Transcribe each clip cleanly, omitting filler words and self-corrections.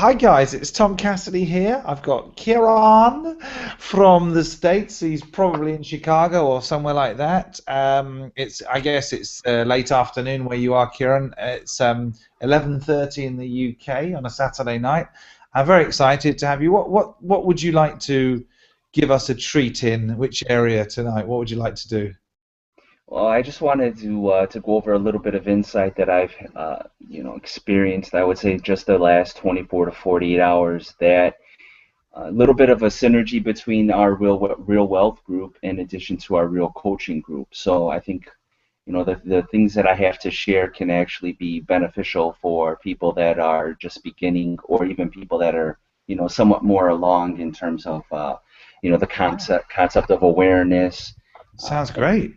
Hi guys, it's Tom Cassidy here. I've got Kiran from the States. He's probably in Chicago or somewhere like that. I guess it's late afternoon where you are, Kiran. It's 11:30 in the UK on a Saturday night. I'm very excited to have you. What would you like to give us a treat in? Which area tonight? What would you like to do? Well, I just wanted to go over a little bit of insight that I've experienced. I would say just the last 24 to 48 hours. That a little bit of a synergy between our real wealth group in addition to our real coaching group. So I think the things that I have to share can actually be beneficial for people that are just beginning, or even people that are somewhat more along in terms of the concept of awareness. Sounds great.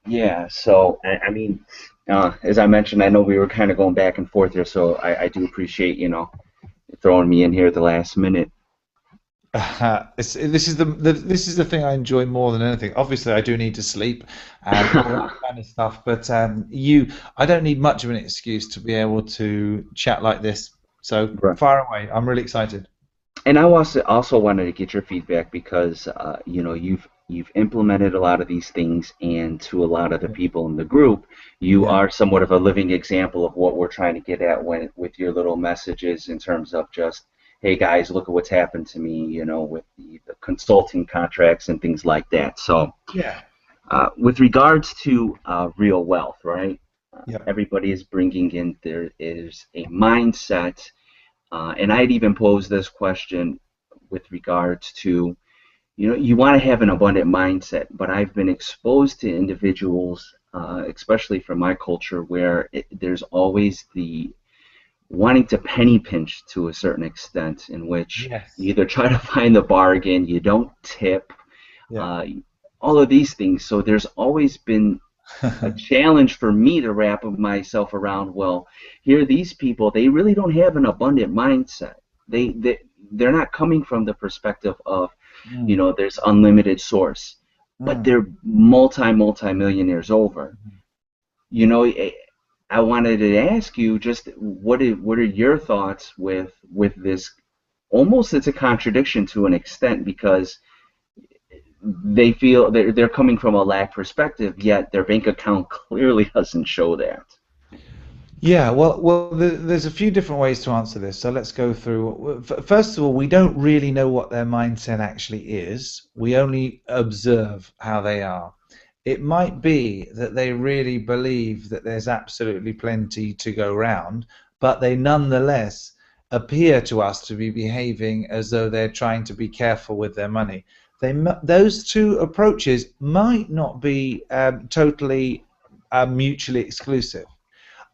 Yeah, so as I mentioned, I know we were kind of going back and forth here, so I do appreciate, throwing me in here at the last minute. This is the thing I enjoy more than anything. Obviously, I do need to sleep and all that kind of stuff, but I don't need much of an excuse to be able to chat like this. So Right. far away, I'm really excited. And I also wanted to get your feedback because you've implemented a lot of these things, and to a lot of the people in the group, you Yeah. are somewhat of a living example of what we're trying to get at when with your little messages in terms of just, hey guys, look at what's happened to me, with the consulting contracts and things like that. So, Yeah. with regards to real wealth, right? Yeah. Everybody is bringing in, there is a mindset, and I'd even pose this question with regards to, you want to have an abundant mindset, but I've been exposed to individuals, especially from my culture, where there's always the wanting to penny pinch to a certain extent, in which you Yes. either try to find the bargain, you don't tip, Yeah. uh, all of these things. So there's always been a challenge for me to wrap myself around. Well, here these people, they really don't have an abundant mindset. They're not coming from the perspective of, Mm. there's unlimited source, but Mm. they're multi millionaires over. You know, I wanted to ask you just what are your thoughts with this? Almost it's a contradiction to an extent, because they feel they're coming from a lack perspective, yet their bank account clearly doesn't show that. Yeah, there's a few different ways to answer this. So let's go through. First of all, we don't really know what their mindset actually is. We only observe how they are. It might be that they really believe that there's absolutely plenty to go round, but they nonetheless appear to us to be behaving as though they're trying to be careful with their money. Those two approaches might not be totally mutually exclusive.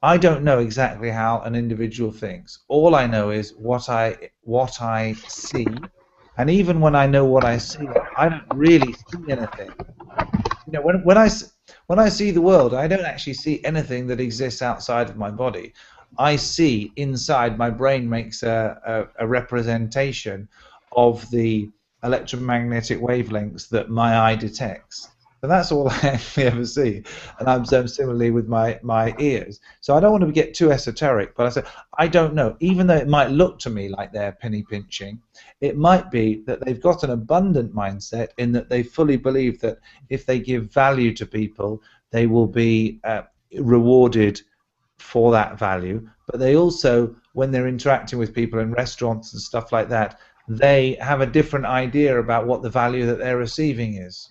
I don't know exactly how an individual thinks. All I know is what I see, and even when I know what I see, I don't really see anything. When I see the world, I don't actually see anything that exists outside of my body. I see inside. My brain makes a representation of the electromagnetic wavelengths that my eye detects. And that's all I actually ever see. And I'm so similarly with my ears. So I don't want to get too esoteric, but I say I don't know. Even though it might look to me like they're penny pinching, it might be that they've got an abundant mindset in that they fully believe that if they give value to people, they will be rewarded for that value. But they also, when they're interacting with people in restaurants and stuff like that, they have a different idea about what the value that they're receiving is.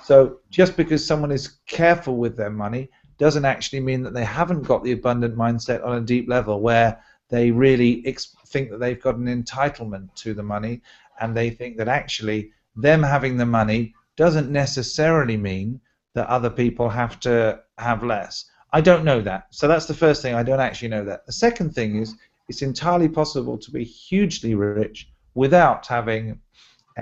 So just because someone is careful with their money doesn't actually mean that they haven't got the abundant mindset on a deep level where they really think that they've got an entitlement to the money, and they think that actually them having the money doesn't necessarily mean that other people have to have less. I don't know that. So that's the first thing. I don't actually know that. The second thing is it's entirely possible to be hugely rich without having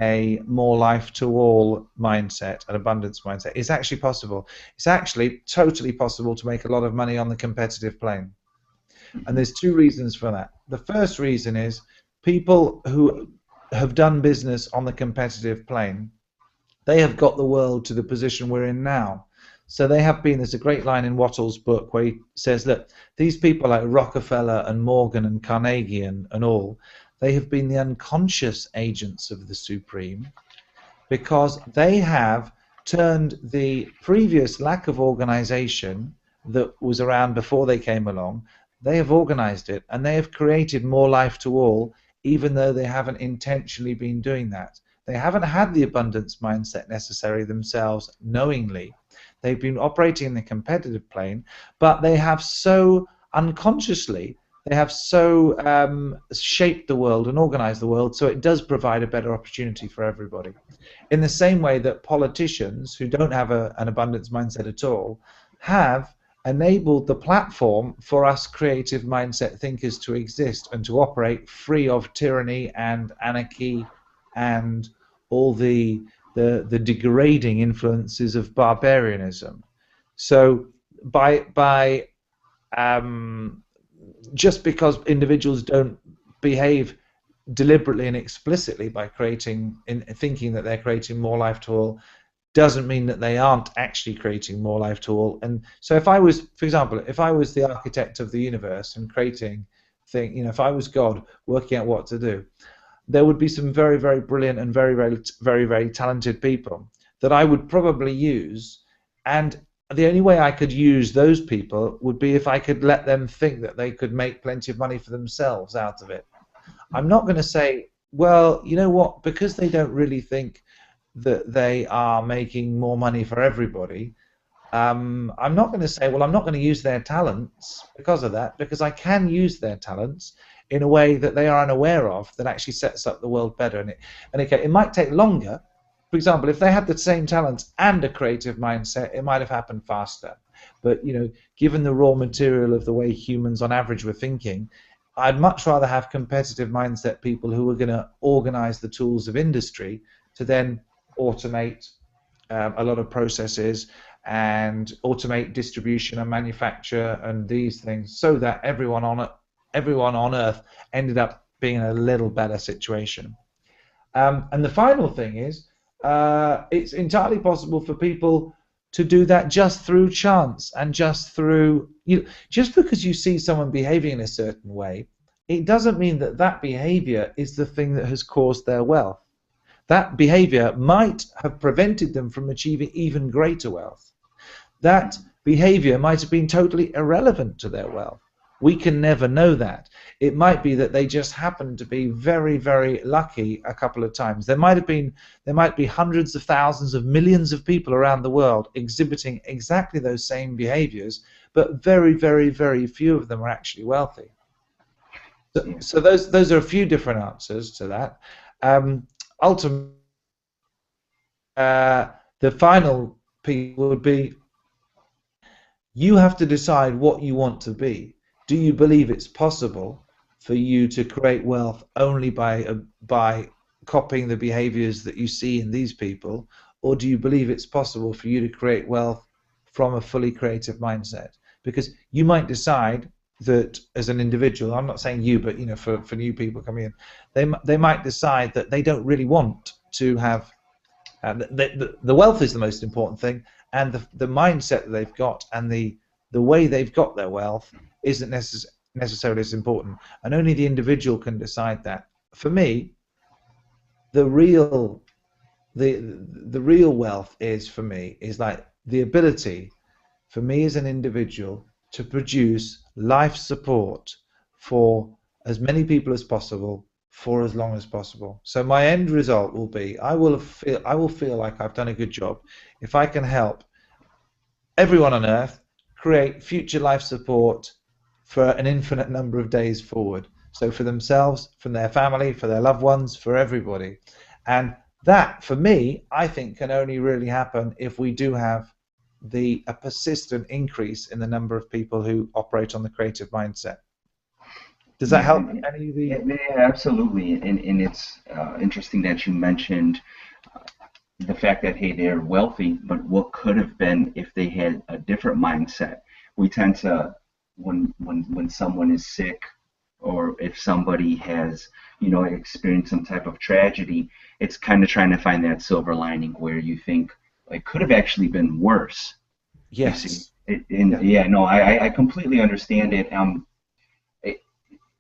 a more life to all mindset, an abundance mindset. It's actually possible. It's actually totally possible to make a lot of money on the competitive plane. And there's two reasons for that. The first reason is people who have done business on the competitive plane, they have got the world to the position we're in now. So they have been, there's a great line in Wattles' book where he says that these people like Rockefeller and Morgan and Carnegie and all, they have been the unconscious agents of the Supreme, because they have turned the previous lack of organization that was around before they came along, they have organized it, and they have created more life to all, even though they haven't intentionally been doing that. They haven't had the abundance mindset necessary themselves knowingly. They've been operating in the competitive plane, but they have so unconsciously, they have so shaped the world and organized the world so it does provide a better opportunity for everybody. In the same way that politicians who don't have an abundance mindset at all have enabled the platform for us creative mindset thinkers to exist and to operate free of tyranny and anarchy and all the degrading influences of barbarianism. So by just because individuals don't behave deliberately and explicitly by thinking that they're creating more life to all, doesn't mean that they aren't actually creating more life to all. And so if I was, for example, if I was the architect of the universe and creating if I was God working out what to do, there would be some very, very brilliant and very, very, very, very talented people that I would probably use, and the only way I could use those people would be if I could let them think that they could make plenty of money for themselves out of it. I'm not going to say, well, you know what, because they don't really think that they are making more money for everybody, I'm not going to say, well, I'm not going to use their talents because of that, because I can use their talents in a way that they are unaware of that actually sets up the world better. And it might take longer. For example, if they had the same talents and a creative mindset, it might have happened faster. But given the raw material of the way humans on average were thinking, I'd much rather have competitive mindset people who are going to organize the tools of industry to then automate a lot of processes and automate distribution and manufacture and these things, so that everyone on Earth ended up being in a little better situation. And the final thing is, it's entirely possible for people to do that just through chance and just through just because you see someone behaving in a certain way, it doesn't mean that that behavior is the thing that has caused their wealth. That behavior might have prevented them from achieving even greater wealth. That behavior might have been totally irrelevant to their wealth. We can never know that. It might be that they just happened to be very, very lucky a couple of times. There might be hundreds of thousands of millions of people around the world exhibiting exactly those same behaviors, but very, very, very few of them are actually wealthy. So those are a few different answers to that. Ultimately, the final piece would be, you have to decide what you want to be. Do you believe it's possible for you to create wealth only by copying the behaviors that you see in these people, or do you believe it's possible for you to create wealth from a fully creative mindset? Because you might decide that as an individual, I'm not saying you, but for new people coming in, they might decide that they don't really want to have the wealth is the most important thing, and the mindset that they've got and the way they've got their wealth isn't necessarily as important, and only the individual can decide that. For me, the real wealth is like the ability for me as an individual to produce life support for as many people as possible for as long as possible. So my end result will be, I will feel like I've done a good job if I can help everyone on Earth create future life support for an infinite number of days forward. So for themselves, for their family, for their loved ones, for everybody. And that, for me, I think can only really happen if we do have a persistent increase in the number of people who operate on the creative mindset. Does that help any of the? Yeah, absolutely. And it's interesting that you mentioned the fact that, hey, they're wealthy, but what could have been if they had a different mindset? We tend to, when someone is sick, or if somebody has, experienced some type of tragedy, it's kind of trying to find that silver lining where you think it could have actually been worse. Yes. Yeah, no, I completely understand it.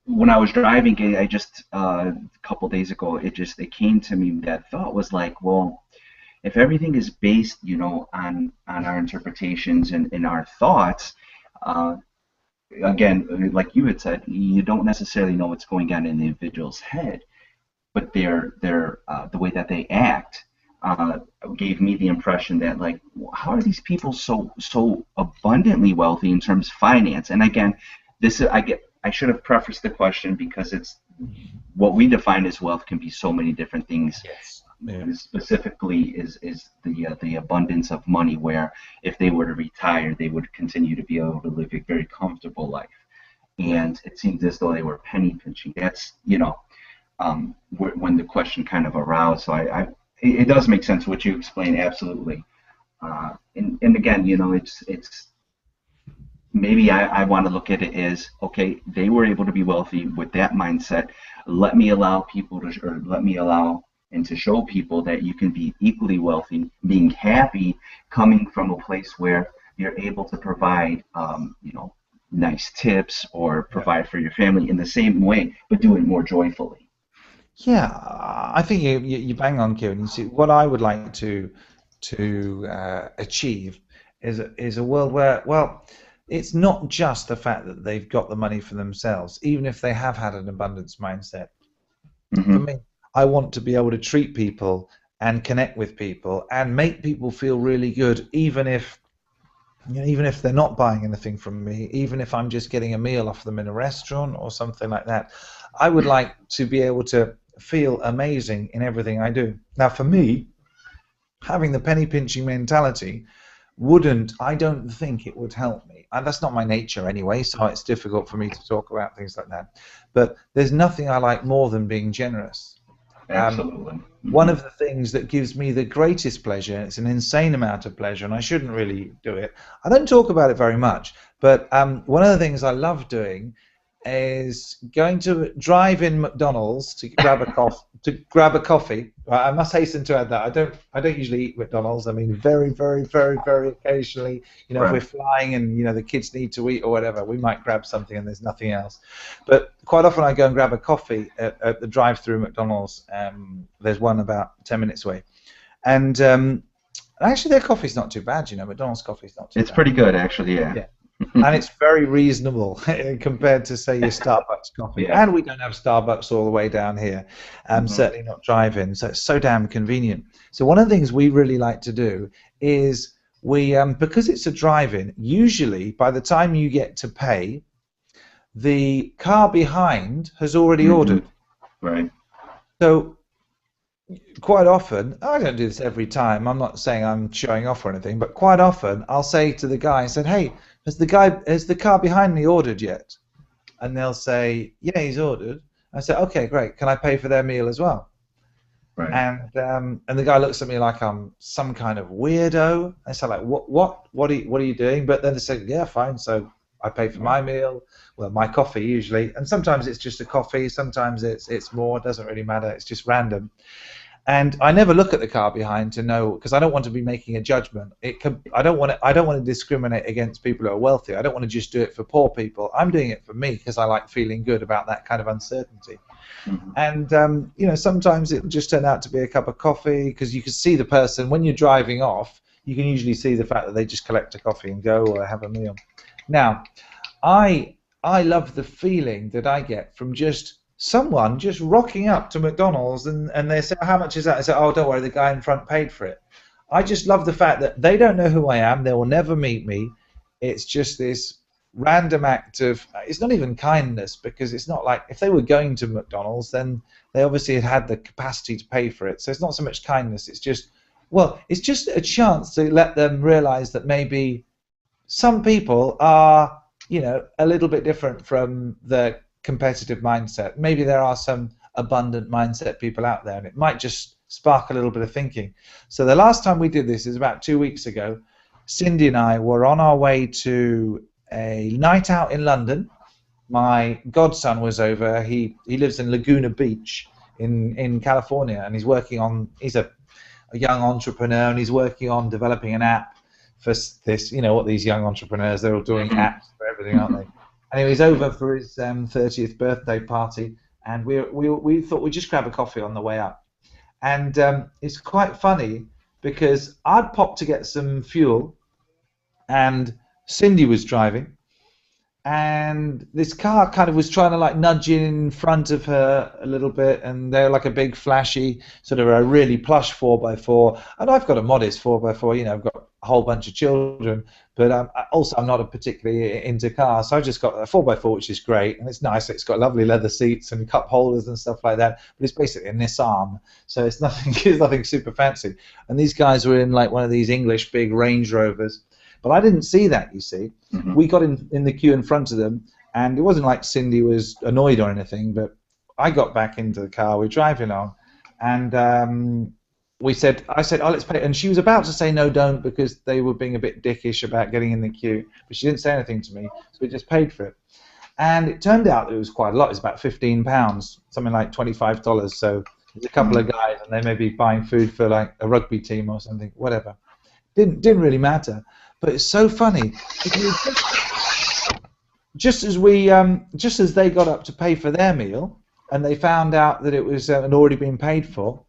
when I was driving, I just a couple days ago, it came to me, that thought was like, well, if everything is based, on our interpretations and our thoughts, uh, again, like you had said, you don't necessarily know what's going on in the individual's head, but the way that they act uh, gave me the impression that, like, how are these people so abundantly wealthy in terms of finance? And again, I should have prefaced the question, because it's what we define as wealth can be so many different things. Yes. Yeah. Specifically is the abundance of money, where if they were to retire, they would continue to be able to live a very comfortable life. Yeah. And it seems as though they were penny pinching. That's, when the question kind of aroused. So it does make sense what you explained, absolutely. And again, it's maybe I want to look at it as, okay, they were able to be wealthy with that mindset. Let me allow people to, or let me allow and to show people that you can be equally wealthy, being happy, coming from a place where you're able to provide, nice tips, or provide for your family in the same way, but do it more joyfully. Yeah, I think you bang on, Kieran. You see, what I would like to achieve is a world where, well, it's not just the fact that they've got the money for themselves, even if they have had an abundance mindset. For Hmm. me, I want to be able to treat people and connect with people and make people feel really good, even if they're not buying anything from me, even if I'm just getting a meal off them in a restaurant or something like that. I would like to be able to feel amazing in everything I do. Now, for me, having the penny pinching mentality I don't think it would help me. And that's not my nature anyway, so it's difficult for me to talk about things like that. But there's nothing I like more than being generous. Um, Absolutely. one Hmm. of the things that gives me the greatest pleasure, it's an insane amount of pleasure, and I shouldn't really do it. I don't talk about it very much, but one of the things I love doing is going to drive in McDonald's to grab a coffee. I must hasten to add that I don't usually eat McDonald's. I mean, very, very, very, very occasionally. If we're Right. flying and the kids need to eat or whatever, we might grab something and there's nothing else. But quite often I go and grab a coffee at the drive-through McDonald's. There's one about 10 minutes away, and actually their coffee's not too bad. McDonald's coffee's not too It's bad. pretty good, actually. Yeah. Yeah. And it's very reasonable compared to, say, your Starbucks coffee. Yeah. And we don't have Starbucks all the way down here. Hmm. Certainly not drive-in. So it's so damn convenient. So one of the things we really like to do is because it's a drive-in, usually by the time you get to pay, the car behind has already Hmm. ordered. Right. So quite often, I don't do this every time. I'm not saying I'm showing off or anything, but quite often I'll say to the guy, I said, "Hey, has the car behind me ordered yet?" And they'll say, "Yeah, he's ordered." I say, "Okay, great. Can I pay for their meal as well?" Right. And the guy looks at me like I'm some kind of weirdo. I say, like, what are you doing? But then they say, "Yeah, fine." So I pay for Right. my meal, well, my coffee usually, and sometimes it's just a coffee, sometimes it's more. It doesn't really matter. It's just random. And I never look at the car behind to know, because I don't want to be making a judgment. I don't want to discriminate against people who are wealthy. I don't want to just do it for poor people. I'm doing it for me because I like feeling good about that kind of uncertainty. Hmm. And sometimes it will just turn out to be a cup of coffee, because you can see the person when you're driving off. You can usually see the fact that they just collect a coffee and go, or have a meal. Now, I I love the feeling that I get from just someone just rocking up to McDonald's, and they say, "How much is that?" I say, "Oh, don't worry, the guy in front paid for it." I just love the fact that they don't know who I am. They will never meet me. It's just this random act of, it's not even kindness, because it's not like, if they were going to McDonald's, then they obviously had the capacity to pay for it. So it's not so much kindness. It's just a chance to let them realize that maybe some people are, a little bit different from the competitive mindset. Maybe there are some abundant mindset people out there, and it might just spark a little bit of thinking. So the last time we did this is about 2 weeks ago. Cindy and I were on our way to a night out in London. My godson was over. He lives in Laguna Beach in California, and he's a young entrepreneur, and he's working on developing an app for this. What these young entrepreneurs, they're all doing Hmm. apps for everything, aren't they? and he was over for his 30th birthday party, and we thought we'd just grab a coffee on the way up. And it's quite funny because I'd popped to get some fuel, and Cindy was driving, and this car kind of was trying to like nudge in front of her a little bit, and they're like a big flashy sort of a really plush 4x4, and I've got a modest 4x4, you know, I've got a whole bunch of children, but also I'm not a particularly into cars, so I've just got a 4x4, which is great, and it's nice. It's got lovely leather seats and cup holders and stuff like that, but it's basically a Nissan, so it's nothing it's nothing super fancy. And these guys were in like one of these English big Range Rovers. But I didn't see that, you see. Mm-hmm. We got in the queue in front of them, and it wasn't like Cindy was annoyed or anything, but I got back into the car, we're driving on, and I said, oh, let's pay. And she was about to say, no, don't, because they were being a bit dickish about getting in the queue, but she didn't say anything to me, so we just paid for it. And it turned out it was quite a lot. It was about £15, something like $25, so there's a couple of guys, and they may be buying food for like a rugby team or something, whatever. Didn't really matter. But it's so funny. Just as they got up to pay for their meal, and they found out that it was had already been paid for,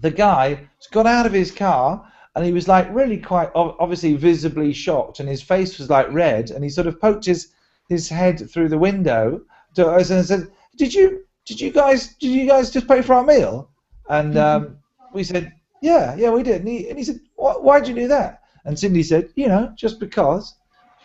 the guy got out of his car, and he was like really quite obviously visibly shocked, and his face was like red, and he sort of poked his head through the window to us and said, "Did you guys just pay for our meal?" And we said, "Yeah, we did." And he said, "Why'd you do that?" And Cindy said, you know, just because.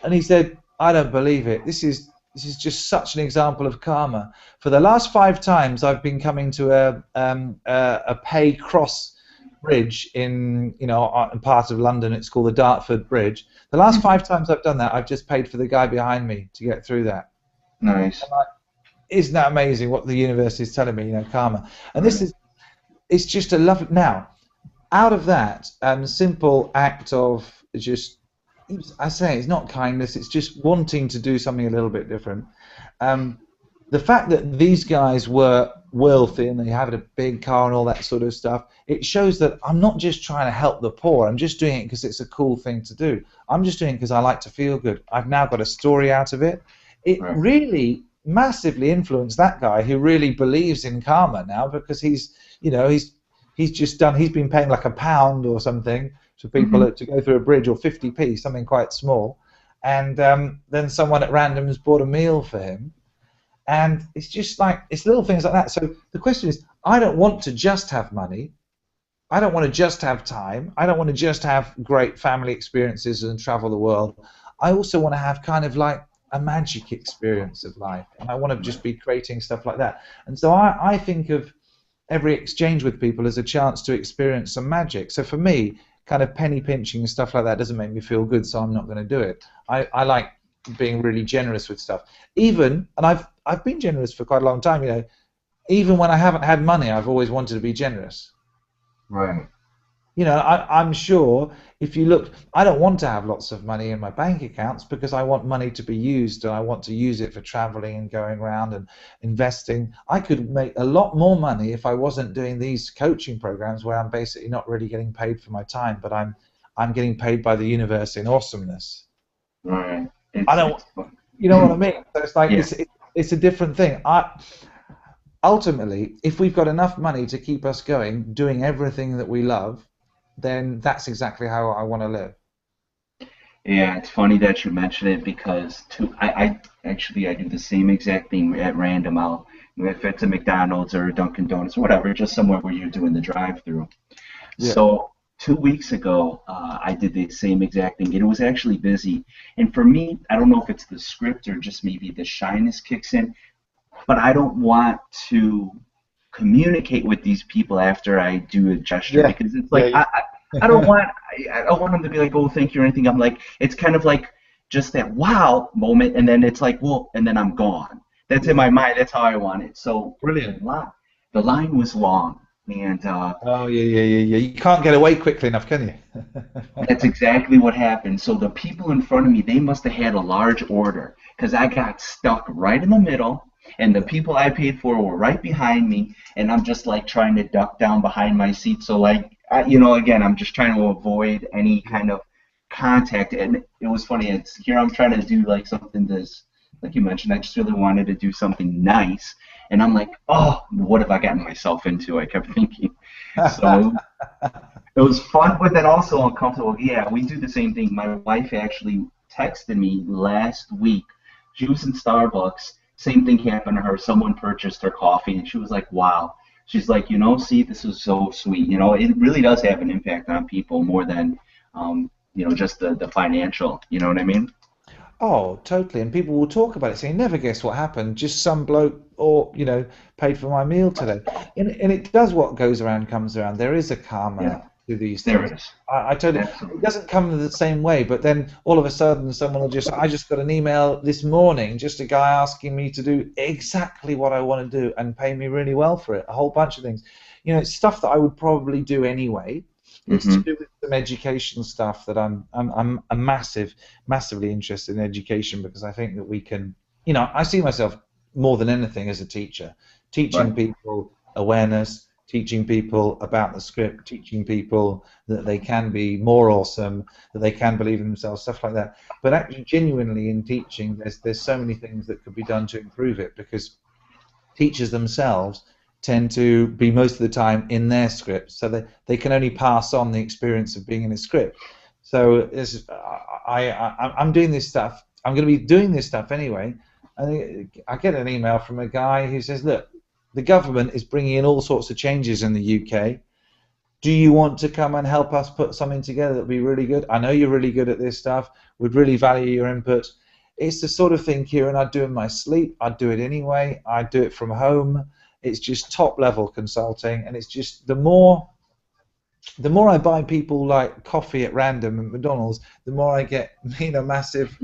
And he said, I don't believe it. This is just such an example of karma. For the last 5 times I've been coming to a pay cross bridge in, you know, in part of London. It's called the Dartford Bridge. The last 5 times I've done that, I've just paid for the guy behind me to get through that. Nice. Isn't that amazing what the universe is telling me, you know, karma. And it's just a lovely, now, out of that simple act of just, I say it's not kindness, it's just wanting to do something a little bit different. The fact that these guys were wealthy and they had a big car and all that sort of stuff, it shows that I'm not just trying to help the poor, I'm just doing it because it's a cool thing to do. I'm just doing it because I like to feel good. I've now got a story out of it. It really massively influenced that guy who really believes in karma now, because he's been paying like £1 or something to people to go through a bridge, or 50p, something quite small, and then someone at random has bought a meal for him, and it's just like, it's little things like that. So the question is, I don't want to just have money, I don't want to just have time, I don't want to just have great family experiences and travel the world. I also want to have kind of like a magic experience of life, and I want to just be creating stuff like that. And so I think of every exchange with people as a chance to experience some magic. So for me, kind of penny pinching and stuff like that doesn't make me feel good, so I'm not going to do it. I like being really generous with stuff. Even, and I've been generous for quite a long time, you know, even when I haven't had money, I've always wanted to be generous. Right. You know, I'm sure if you look, I don't want to have lots of money in my bank accounts because I want money to be used, and I want to use it for traveling and going around and investing. I could make a lot more money if I wasn't doing these coaching programs where I'm basically not really getting paid for my time, but I'm getting paid by the universe in awesomeness. Right. I don't, you know what I mean? So it's like, it's a different thing. Ultimately, if we've got enough money to keep us going, doing everything that we love, then that's exactly how I want to live. Yeah, it's funny that you mention it, because I do the same exact thing at random. If it's a McDonald's or a Dunkin' Donuts or whatever, just somewhere where you're doing the drive-through. Yeah. So 2 weeks ago, I did the same exact thing, and it was actually busy. And for me, I don't know if it's the script or just maybe the shyness kicks in, but I don't want to communicate with these people after I do a gesture, because it's like I don't want them to be like, oh, thank you or anything. I'm like, it's kind of like just that wow moment, and then it's like, well, and then I'm gone. That's in my mind. That's how I want it. So brilliant. The line was long, and oh yeah. You can't get away quickly enough, can you? That's exactly what happened. So the people in front of me, they must have had a large order, because I got stuck right in the middle. And the people I paid for were right behind me, and I'm just like trying to duck down behind my seat. So like, again, I'm just trying to avoid any kind of contact. And it was funny. Here I'm trying to do like something like you mentioned, I just really wanted to do something nice. And I'm like, oh, what have I gotten myself into? I kept thinking. So it was fun, but then also uncomfortable. Yeah, we do the same thing. My wife actually texted me last week. She was in Starbucks. Same thing happened to her. Someone purchased her coffee, and she was like, wow. She's like, see, this is so sweet. It really does have an impact on people more than, just the financial. You know what I mean? Oh, totally. And people will talk about it, saying, "Never guess what happened. Just some bloke, or paid for my meal today." And it does what goes around comes around. There is a karma Yeah, to these there things. it is. I totally. It Absolutely. doesn't come in the same way, but then all of a sudden, someone will just. I just got an email this morning, just a guy asking me to do exactly what I want to do and pay me really well for it. A whole bunch of things. It's stuff that I would probably do anyway. It's to Mm-hmm. do with some education stuff that I'm a massively interested in education because I think that we can, I see myself more than anything as a teacher, teaching Right. people awareness, teaching people about the script, teaching people that they can be more awesome, that they can believe in themselves, stuff like that. But actually, genuinely in teaching, there's so many things that could be done to improve it because teachers themselves tend to be most of the time in their scripts, so they can only pass on the experience of being in a script. So I'm doing this stuff. I'm going to be doing this stuff anyway. I get an email from a guy who says, "Look, the government is bringing in all sorts of changes in the UK. Do you want to come and help us put something together that'd be really good? I know you're really good at this stuff. We'd really value your input." It's the sort of thing, Kieran, I'd do in my sleep. I'd do it anyway. I'd do it from home. It's just top level consulting, and it's just the more I buy people like coffee at random at McDonald's, the more I get massive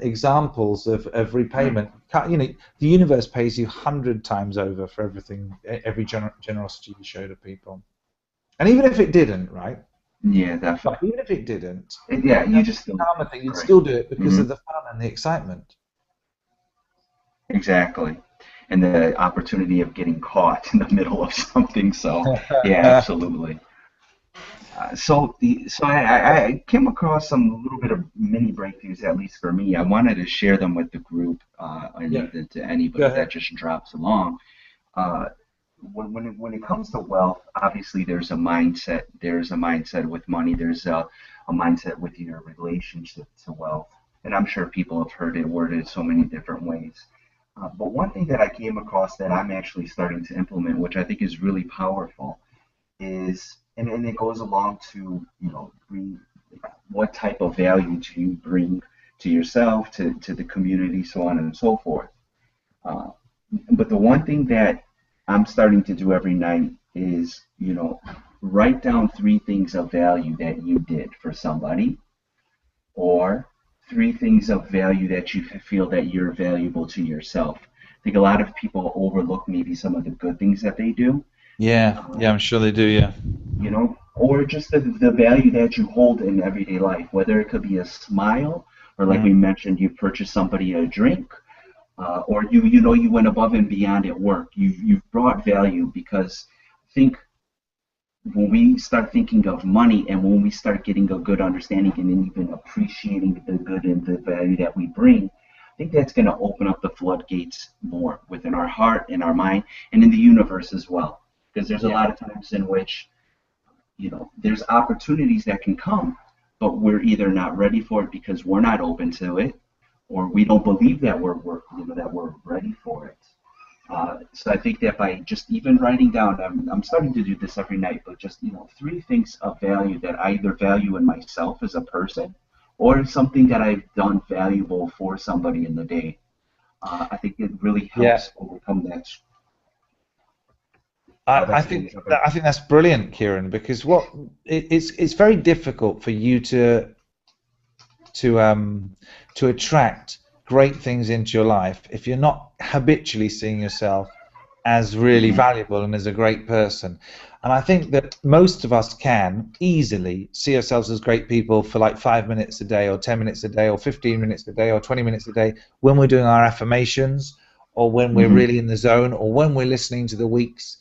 examples of Right. repayment. The universe pays you 100 times over for everything, every generosity you show to people. And even if it didn't, right? Yeah, But definitely. even if it didn't, Yeah, you that's just the still karma thing. You'd great. still do it because Hmm. of the fun and the excitement. Exactly. And the opportunity of getting caught in the middle of something. So, yeah, absolutely. So I came across some little bit of mini breakthroughs, at least for me. I wanted to share them with the group and Yeah, even to go anybody that ahead. just drops along. Uh, when it comes to wealth, obviously there's a mindset. There's a mindset with money. There's a mindset with your relationship to wealth. And I'm sure people have heard it worded so many different ways. But one thing that I came across that I'm actually starting to implement, which I think is really powerful, is and it goes along to bring what type of value do you bring to yourself, to the community, so on and so forth. Uh, but the one thing that I'm starting to do every night is, write down three things of value that you did for somebody, or three things of value that you feel that you're valuable to yourself. I think a lot of people overlook maybe some of the good things that they do, Yeah, uh, yeah, I'm sure they do. Yeah. or just the value that you hold in everyday life, whether it could be a smile, or like we Mm. mentioned, you purchase somebody a drink, or you went above and beyond at work. You've brought value because I think when we start thinking of money and when we start getting a good understanding and even appreciating the good and the value that we bring, I think that's going to open up the floodgates more within our heart, in our mind, and in the universe as well. Because there's a Yeah. lot of times in which there's opportunities that can come, but we're either not ready for it because we're not open to it, or we don't believe that we're ready for it. So I think that by just even writing down, I'm starting to do this every night, but just three things of value that I either value in myself as a person, or something that I've done valuable for somebody in the day. I think it really Yeah. helps overcome that. I, I That's think pretty much I think that's brilliant, Kieran, because it's very difficult for you to um to attract great things into your life if you're not habitually seeing yourself as really Mhm. valuable and as a great person. And I think that most of us can easily see ourselves as great people for like 5 minutes a day, or 10 minutes a day, or 15 minutes a day, or 20 minutes a day when we're doing our affirmations, or when we're Mhm. really in the zone, or when we're listening to the week's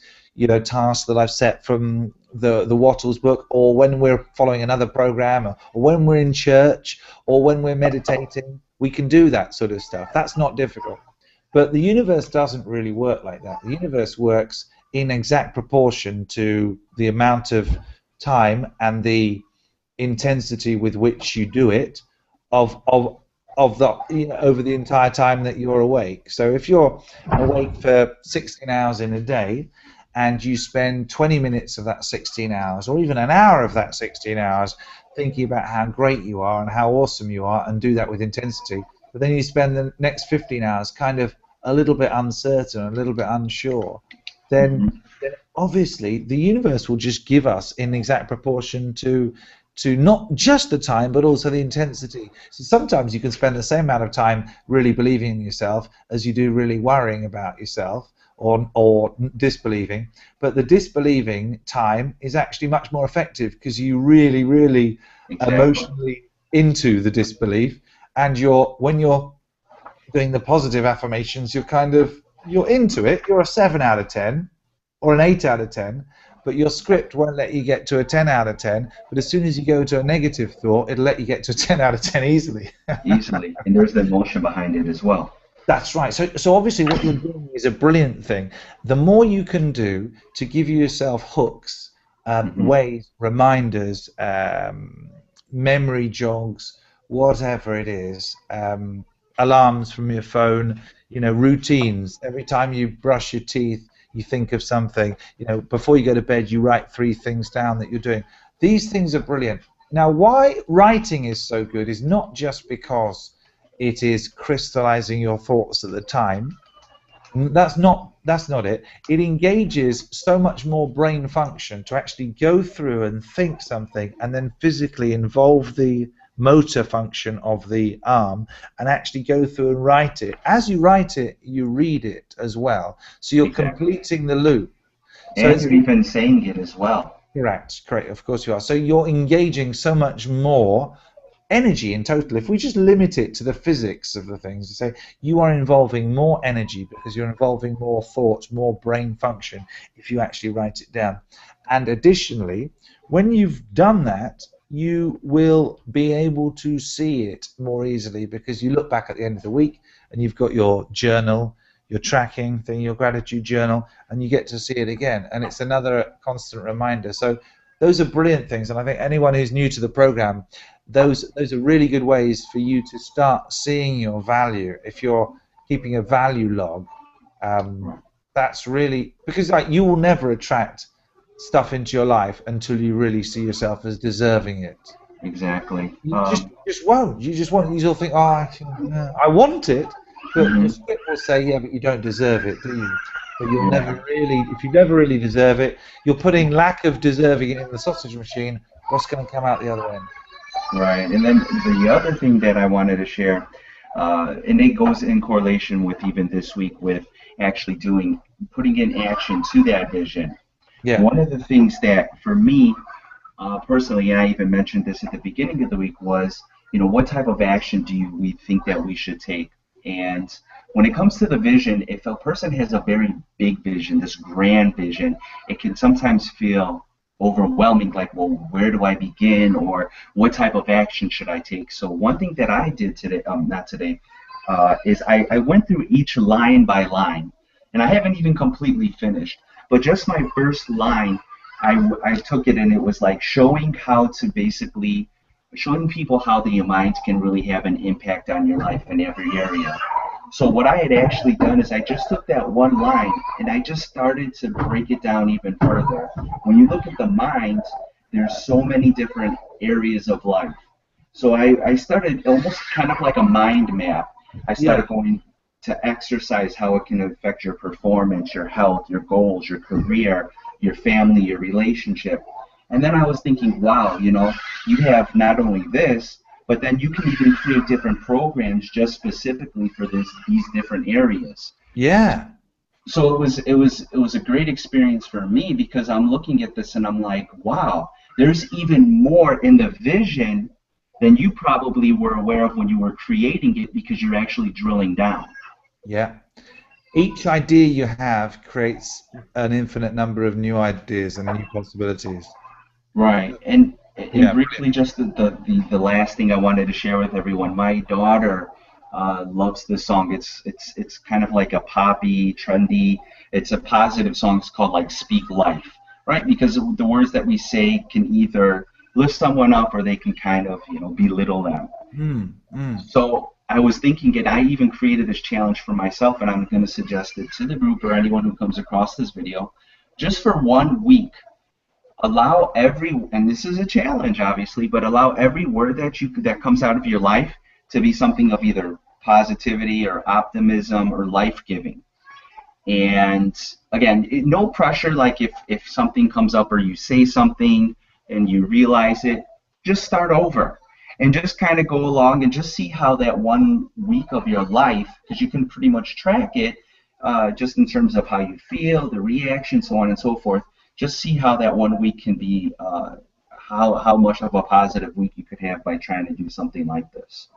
tasks that I've set from the Wattles book, or when we're following another program, or when we're in church, or when we're meditating. We can do that sort of stuff. That's not difficult. But the universe doesn't really work like that. The universe works in exact proportion to the amount of time and the intensity with which you do it of of of the over the entire time that you're awake. So if you're awake for 16 hours in a day and you spend 20 minutes of that 16 hours or even an hour of that 16 hours thinking about how great you are and how awesome you are and do that with intensity, but then you spend the next 15 hours kind of a little bit uncertain, a little bit unsure, then obviously the universe will just give us in exact proportion to not just the time but also the intensity. So sometimes you can spend the same amount of time really believing in yourself as you do really worrying about yourself or disbelieving, but the disbelieving time is actually much more effective because you really emotionally into the disbelief, and when you're doing the positive affirmations, you're into it. You're a 7 out of 10 or an 8 out of 10, but your script won't let you get to a 10 out of 10. But as soon as you go to a negative thought, it'll let you get to a 10 out of 10 easily. Easily, and there's the emotion behind it as well. That's right. So obviously what you're doing is a brilliant thing. The more you can do to give yourself hooks, ways, reminders, memory jogs, whatever it is, alarms from your phone, routines. Every time you brush your teeth, you think of something. Before you go to bed, you write 3 things down that you're doing. These things are brilliant. Now, why writing is so good is not just because it is crystallizing your thoughts at the time. That's not it. It engages so much more brain function to actually go through and think something and then physically involve the motor function of the arm and actually go through and write it. As you write it, you read it as well. So you're completing the loop. And you're even saying it as well. Correct, of course you are. So you're engaging so much more energy in total. If we just limit it to the physics of the things, to say you are involving more energy because you're involving more thoughts, more brain function if you actually write it down. And additionally, when you've done that, you will be able to see it more easily because you look back at the end of the week and you've got your journal, your tracking thing, your gratitude journal, and you get to see it again, and it's another constant reminder. So those are brilliant things, and I think anyone who's new to the program, those are really good ways for you to start seeing your value. If you're keeping a value log, that's really, because you will never attract stuff into your life until you really see yourself as deserving it. Exactly. You just won't. You'll think, oh, I want it, but the script will say, yeah, but you don't deserve it, do you? But you'll never really, if you never really deserve it, you're putting lack of deserving it in the sausage machine. What's going to come out the other end? Right, and then the other thing that I wanted to share, and it goes in correlation with even this week with actually putting in action to that vision. Yeah. One of the things that for me personally, and I even mentioned this at the beginning of the week, was what type of action do we think that we should take? And when it comes to the vision, if a person has a very big vision, this grand vision, it can sometimes feel overwhelming, like, well, where do I begin, or what type of action should I take? So one thing that I did today, is I went through each line by line, and I haven't even completely finished, but just my first line, I took it and it was like showing people how the mind can really have an impact on your life in every area. So what I had actually done is I just took that one line and I just started to break it down even further. When you look at the mind, there's so many different areas of life. So I started almost kind of like a mind map. I started going to exercise, how it can affect your performance, your health, your goals, your career, your family, your relationship. And then I was thinking, wow, you have not only this, but then you can even create different programs just specifically for these different areas. Yeah. So it was a great experience for me because I'm looking at this and I'm like, wow, there's even more in the vision than you probably were aware of when you were creating it because you're actually drilling down. Yeah. Each idea you have creates an infinite number of new ideas and new possibilities. Right. And briefly, just the last thing I wanted to share with everyone, my daughter loves this song. It's kind of like a poppy, trendy. It's a positive song. It's called like "Speak Life," right? Because the words that we say can either lift someone up or they can kind of belittle them. Mm, mm. So I was thinking, and I even created this challenge for myself, and I'm going to suggest it to the group or anyone who comes across this video, just for 1 week. Allow and this is a challenge, obviously, but allow every word that comes out of your life to be something of either positivity or optimism or life-giving. And again, no pressure. Like if something comes up or you say something and you realize it, just start over and just kind of go along and just see how that 1 week of your life, because you can pretty much track it, just in terms of how you feel, the reaction, so on and so forth. Just see how that 1 week can be, how much of a positive week you could have by trying to do something like this.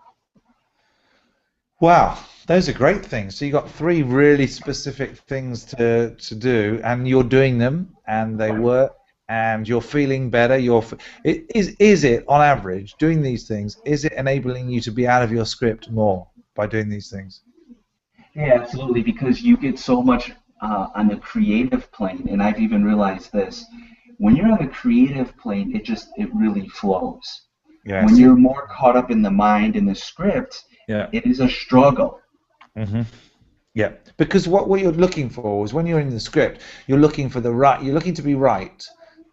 Wow, those are great things. So you got three really specific things to do, and you're doing them, and they Right. work, and you're feeling better. Is it on average doing these things? Is it enabling you to be out of your script more by doing these things? Yeah, absolutely, because you get so much on the creative plane, and I've even realized this. When you're on the creative plane, it really flows. When Yes. you're more caught up in the mind and the script, Yeah. it is a struggle. Hmm. Yeah, because what you're looking for is when you're in the script, you're looking to be right,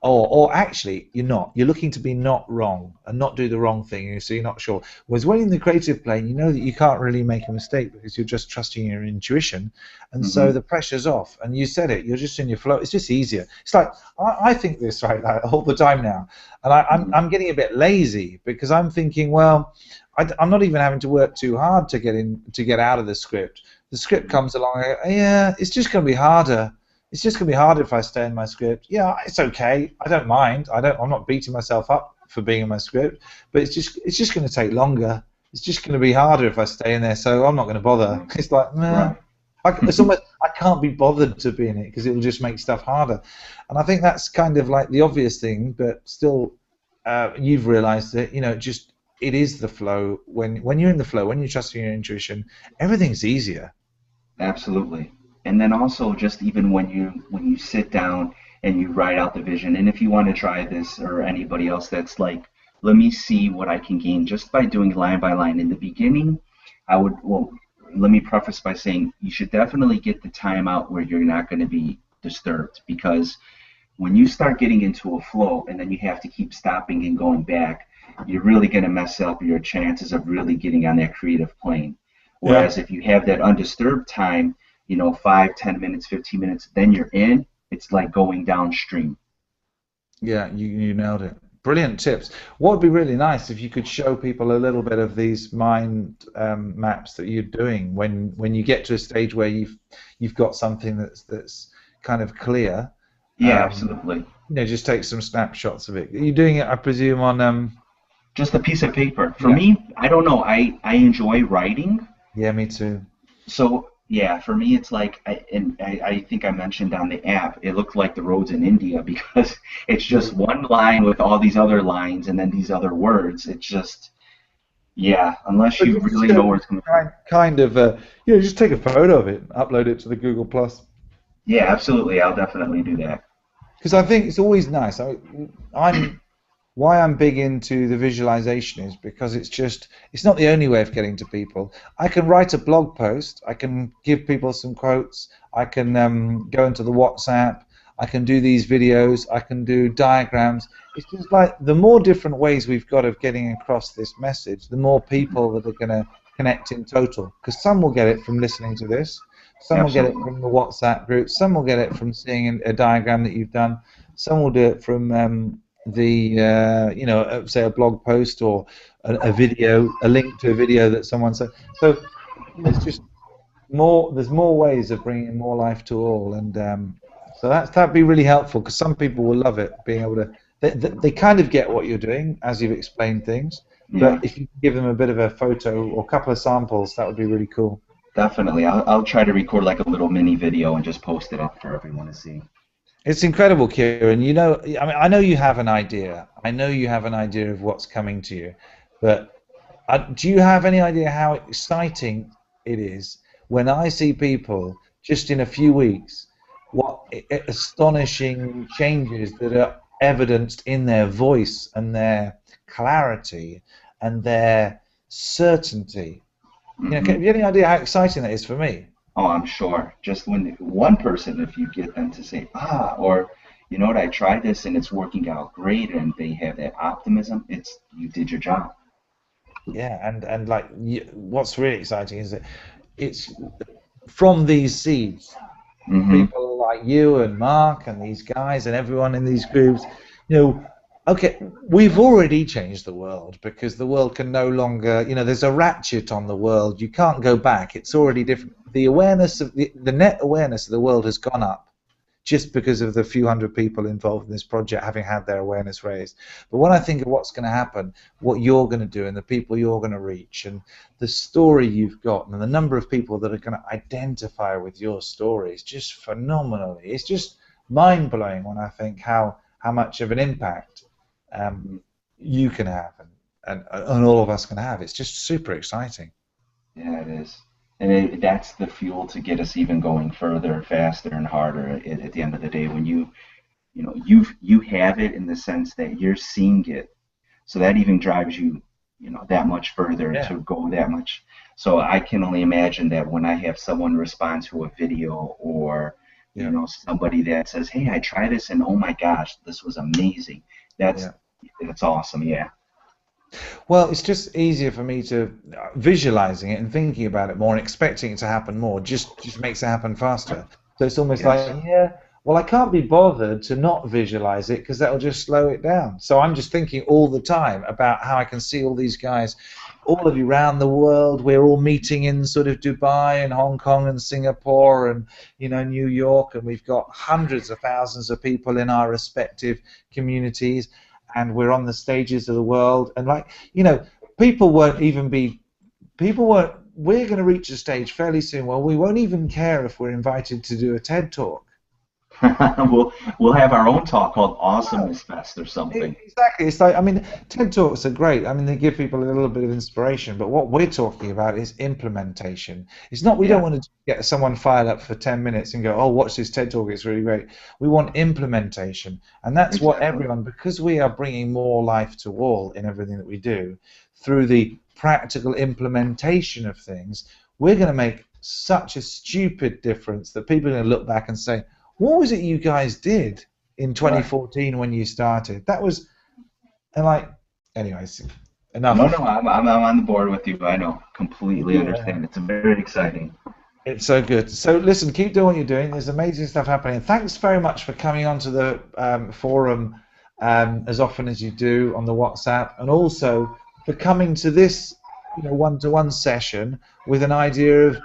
or actually you're not. You're looking to be not wrong and not do the wrong thing, so you're not sure. Whereas when in the creative plane, you know that you can't really make a mistake because you're just trusting your intuition, and so Hmm. the pressure's off. And you said it, you're just in your flow. It's just easier. It's like I think this right like, all the time now, and I'm getting a bit lazy because I'm thinking, well, I'm not even having to work too hard to get out of the script. The script comes along. Yeah, it's just going to be harder. It's just going to be harder if I stay in my script. Yeah, it's okay. I don't mind. I'm not beating myself up for being in my script, but it's just going to take longer. It's just going to be harder if I stay in there. So I'm not going to bother. It's like, nah. Right. It's almost I can't be bothered to be in it because it will just make stuff harder. And I think that's kind of like the obvious thing, but still, you've realised that just it is the flow. When you're in the flow, when you're trusting your intuition, everything's easier. Absolutely. And then also just even when you sit down and you write out the vision, and if you want to try this or anybody else that's like, let me see what I can gain just by doing line by line. In the beginning, well, let me preface by saying you should definitely get the time out where you're not going to be disturbed, because when you start getting into a flow and then you have to keep stopping and going back, you're really going to mess up your chances of really getting on that creative plane. Yeah. Whereas if you have that undisturbed time, 5, 10 minutes, 15 minutes, then you're in, it's like going downstream. Yeah, you nailed it. Brilliant tips. What would be really nice if you could show people a little bit of these mind maps that you're doing when you get to a stage where you've got something that's kind of clear. Yeah, absolutely. Just take some snapshots of it. You're doing it, I presume, on Just a piece of paper. For yeah, me, I don't know. I enjoy writing. yeah, me too. So yeah, for me it's like, I think I mentioned on the app, it looked like the roads in India because it's just one line with all these other lines and then these other words. It's just, yeah, unless But you you just really know where it's coming from. kind of just take a photo of it, upload it to the Google Plus. Yeah, absolutely. I'll definitely do that. Because I think it's always nice. I'm why I'm big into the visualization is because it's not the only way of getting to people. I can write a blog post, I can give people some quotes, I can go into the WhatsApp, I can do these videos, I can do diagrams. It's just like the more different ways we've got of getting across this message, the more people that are going to connect in total. Because some will get it from listening to this, some will get it Absolutely. from the WhatsApp group, some will get it from seeing a diagram that you've done, some will do it from say a blog post or a video, a link to a video that someone said. So there's just there's more ways of bringing more life to all, and so that'd be really helpful because some people will love it, being able to. They kind of get what you're doing as you've explained things, but Yeah, if you give them a bit of a photo or a couple of samples, that would be really cool. definitely. I'll try to record like a little mini video and just post it up for everyone to see. It's incredible, Kieran. I mean, I know you have an idea. I know you have an idea of what's coming to you, but Do you have any idea how exciting it is when I see people just in a few weeks, what astonishing changes that are evidenced in their voice and their clarity and their certainty? You know, Hmm. have you any idea how exciting that is for me? Oh, I'm sure. Just when one person, if you get them to say, ah, or you know what, I tried this and it's working out great, and they have that optimism, it's you did your job. Yeah, and like what's really exciting is that it's from these seeds, Hmm. people like you and Mark and these guys and everyone in these groups, okay, we've already changed the world because the world can no longer, there's a ratchet on the world. You can't go back. It's already different. The awareness of the net awareness of the world has gone up just because of the few hundred people involved in this project having had their awareness raised. But when I think of what's going to happen, what you're going to do, and the people you're going to reach, and the story you've got, and the number of people that are going to identify with your story is just phenomenally. It's just mind blowing when I think how much of an impact um, you can have, and all of us can have. It's just super exciting. Yeah, it is. And that's the fuel to get us even going further, faster, and harder at the end of the day. When you have it in the sense that you're seeing it, so that even drives you, that much further Yeah, to go that much. So I can only imagine that when I have someone respond to a video, or yeah, somebody that says, "Hey, I tried this and oh my gosh, this was amazing." That's yeah. that's awesome. Yeah. Well, it's just easier for me to visualizing it and thinking about it more and expecting it to happen more just makes it happen faster. So it's almost Yes. like, yeah, well, I can't be bothered to not visualize it because that'll just slow it down. So I'm just thinking all the time about how I can see all these guys, all of you around the world. We're all meeting in sort of Dubai and Hong Kong and Singapore and New York, and we've got hundreds of thousands of people in our respective communities, and we're on the stages of the world, and like people won't even be people won't we're going to reach a stage fairly soon where we won't even care if we're invited to do a TED talk. we'll have our own talk called No, Awesomeness Fest or something. exactly. It's like, I mean, TED talks are great. I mean, they give people a little bit of inspiration, but what we're talking about is implementation. It's not, we don't Yeah, want to get someone fired up for 10 minutes and go, oh, watch this TED talk, it's really great. We want implementation. And that's what exactly. everyone, because we are bringing more life to all in everything that we do, through the practical implementation of things, we're going to make such a stupid difference that people are going to look back and say, what was it you guys did in Right. 2014 when you started? That was, and like, anyways, No, enough. no, I'm on the board with you. I know, completely Yeah, understand. It's very exciting. it's so good. So listen, keep doing what you're doing. There's amazing stuff happening. Thanks very much for coming onto the forum as often as you do on the WhatsApp, and also for coming to this, one-to-one session with an idea of,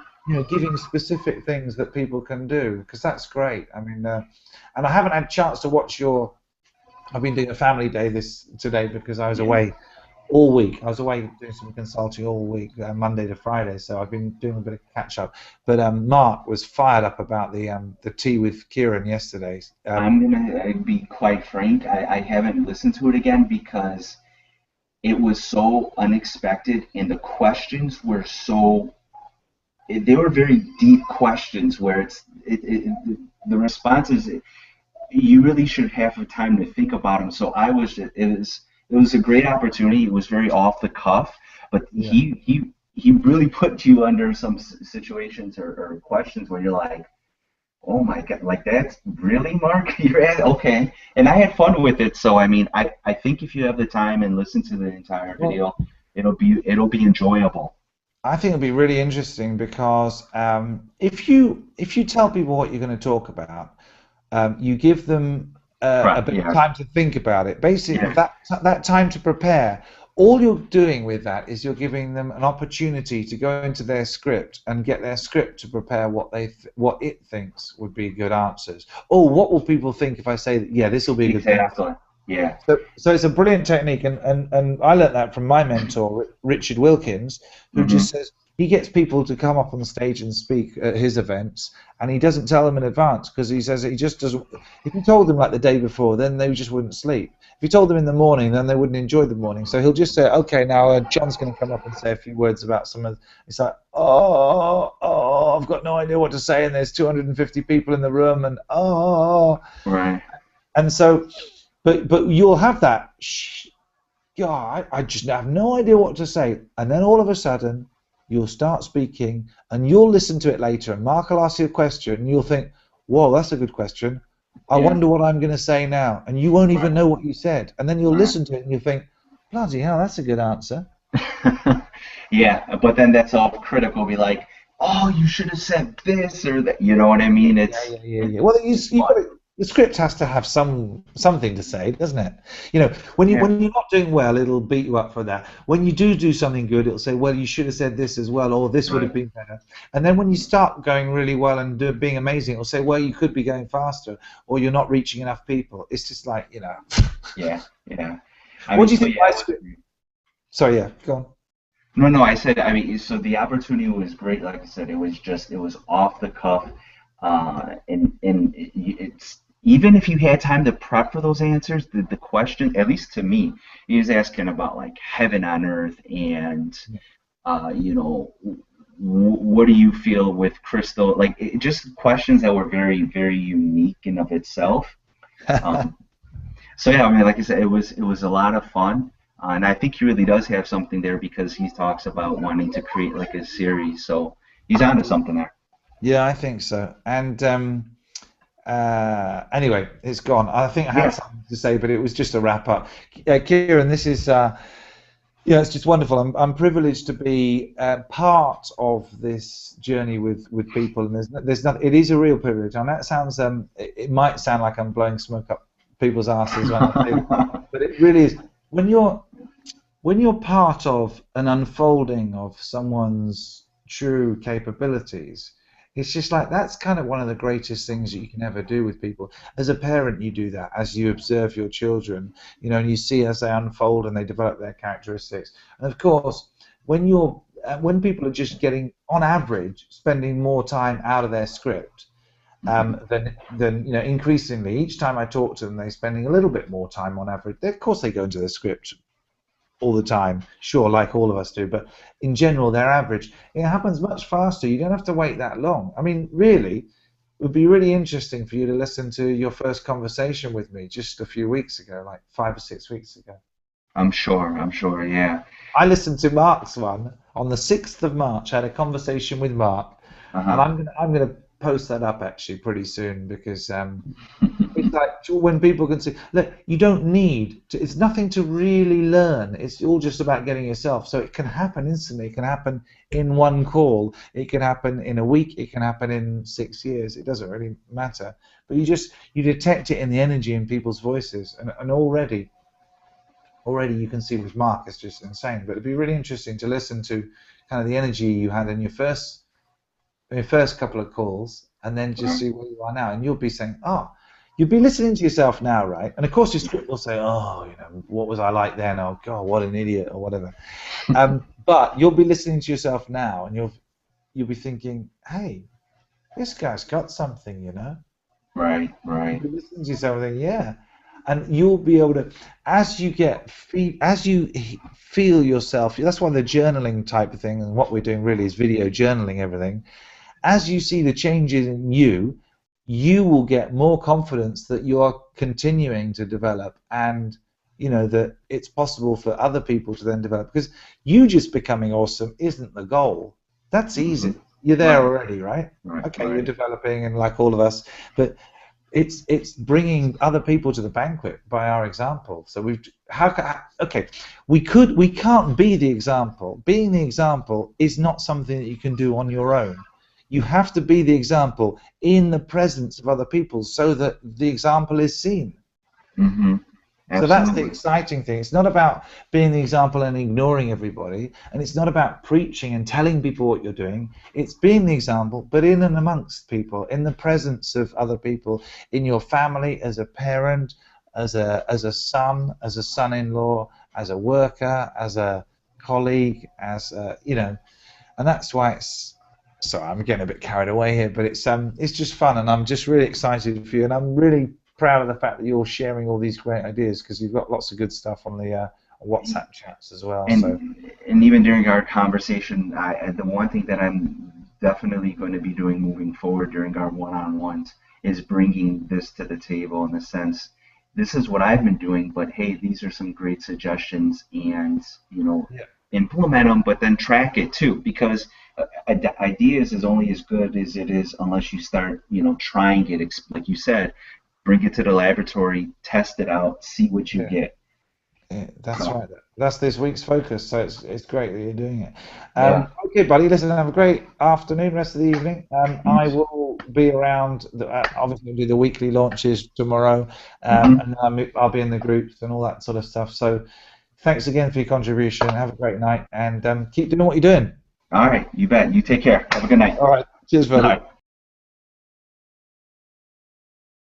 giving specific things that people can do, because that's great. I mean, and I haven't had a chance to watch your. I've been doing a family day this today because I was Yeah. away all week. I was away doing some consulting all week, Monday to Friday. So I've been doing a bit of catch up. But Mark was fired up about the tea with Kiran yesterday. I'm gonna be quite frank. I haven't listened to it again because it was so unexpected, and the questions were they were very deep questions where the responses, you really should have the time to think about them. So it was a great opportunity. It was very off the cuff, but Yeah. he really put you under some situations or questions where you're like, oh my god, like that's really Mark? You're at okay. And I had fun with it. So I mean, I think if you have the time and listen to the entire Well, video, it'll be enjoyable. I think it'll be really interesting because if you tell people what you're going to talk about, you give them a Right? bit of Yeah. time to think about it. Basically, Yeah. that time to prepare. All you're doing with that is you're giving them an opportunity to go into their script and get their script to prepare what it thinks would be good answers. Oh, what will people think if I say that? Yeah, this will be a good thing. Exactly. Yeah. So it's a brilliant technique, and I learned that from my mentor, Richard Wilkins, who Hmm. just says, he gets people to come up on the stage and speak at his events, and he doesn't tell them in advance because he says he just doesn't. If he told them like the day before, then they just wouldn't sleep. If he told them in the morning, then they wouldn't enjoy the morning. So he'll just say, okay, now John's going to come up and say a few words about some of. It's like, I've got no idea what to say, and there's 250 people in the room, and Right. and so, but you'll have that. God, I just have no idea what to say, and then all of a sudden, you'll start speaking, and you'll listen to it later, and Mark will ask you a question, and you'll think, whoa, that's a good question. I Yeah. wonder what I'm going to say now, and you won't even Right. know what you said, and then you'll Right. listen to it, and you think, bloody hell, that's a good answer. Yeah, but then that's all critical. Be like, oh, you should have said this or that. You know what I mean? Yeah. Well, It's you got fun. to, the script has to have something to say, doesn't it? You know, when Yeah. you're not doing well, it'll beat you up for that. When you do something good, it'll say, well, you should have said this as well, or this would have Right. been better. And then when you start going really well and being amazing, it'll say, well, you could be going faster, or you're not reaching enough people. It's just like, you know. Yeah. Yeah. I What mean, do you so think yeah, my it was script? great. Sorry, yeah, go on. No, no, I said, I mean, so the opportunity was great. Like I said, it was off the cuff, and it's even if you had time to prep for those answers, the question, at least to me, he was asking about like heaven on earth and you know, what do you feel with crystal? Like just questions that were very, very unique in of itself. Um, so yeah, I mean, like I said, it was a lot of fun, and I think he really does have something there because he talks about wanting to create like a series. So he's onto something there. Yeah, I think so. And anyway, it's gone. I think I had Yeah. something to say, but it was just a wrap up. Kieran, this is yeah, it's just wonderful. I'm privileged to be part of this journey with people, and there's not. It is a real privilege, and that sounds it might sound like I'm blowing smoke up people's asses when I say, but it really is. When you're part of an unfolding of someone's true capabilities, it's just like that's kind of one of the greatest things that you can ever do with people. As a parent, you do that as you observe your children, you know, and you see as they unfold and they develop their characteristics. And of course, when people are just getting, on average, spending more time out of their script, than you know, increasingly each time I talk to them, they're spending a little bit more time on average. Of course, they go into the script all the time, sure, like all of us do, but in general, their average, it happens much faster. You don't have to wait that long. I mean, really, it would be really interesting for you to listen to your first conversation with me just a few weeks ago, like 5 or 6 weeks ago. I'm sure. I'm sure. Yeah. I listened to Mark's one on the 6th of March. I had a conversation with Mark, Uh and huh. I'm gonna post that up actually pretty soon because it's like when people can see, look, you don't need to, it's nothing to really learn. It's all just about getting yourself. So it can happen instantly. It can happen in one call. It can happen in a week. It can happen in 6 years. It doesn't really matter. But you detect it in the energy in people's voices, and already you can see with Mark, it's just insane. But it'd be really interesting to listen to kind of the energy you had in your first couple of calls, and then just Right. see where you are now. And you'll be saying, oh, you'll be listening to yourself now, right? And of course, your script will say, oh, you know, what was I like then? Oh, God, what an idiot, or whatever. But you'll be listening to yourself now, and you'll be thinking, hey, this guy's got something, you know. Right. You'll Right. be listening to yourself and think, yeah. And you'll be able to, as you as you feel yourself. That's why the journaling type of thing, and what we're doing really is video journaling everything. As you see the changes in you, you will get more confidence that you are continuing to develop, and you know that it's possible for other people to then develop, because you just becoming awesome isn't the goal. That's Hmm. easy. You're there Right. already, right? Right. Okay, you're Right. developing, and like all of us, but it's bringing other people to the banquet by our example. So we've okay, we can't be the example. Being the example is not something that you can do on your own. You have to be the example in the presence of other people so that the example is seen. Hmm. So that's the Absolutely. exciting thing. It's not about being the example and ignoring everybody, and it's not about preaching and telling people what you're doing. It's being the example, but in and amongst people, in the presence of other people, in your family, as a parent, as a son, as a son-in-law, as a worker, as a colleague, as a, you know. and that's why it's. Sorry, I'm getting a bit carried away here, but it's just fun, and I'm just really excited for you, and I'm really proud of the fact that you're sharing all these great ideas because you've got lots of good stuff on the WhatsApp chats as well. So And even during our conversation, the one thing that I'm definitely going to be doing moving forward during our one-on-ones is bringing this to the table in the sense, this is what I've been doing, but hey, these are some great suggestions, and yeah, implement them, but then track it too, because ideas is only as good as it is unless you start, trying it. Like you said, bring it to the laboratory, test it out, see what you yeah. get. Yeah, that's So right. That's this week's focus. So it's great that you're doing it. yeah. Okay, buddy. Listen, have a great afternoon, rest of the evening. I Each. will be around. Obviously, do the weekly launches tomorrow, Hmm. and I'll be in the groups and all that sort of stuff. So thanks again for your contribution. Have a great night, and keep doing what you're doing. All right, you bet. You take care. Have a good night. All right. Cheers, All buddy. right.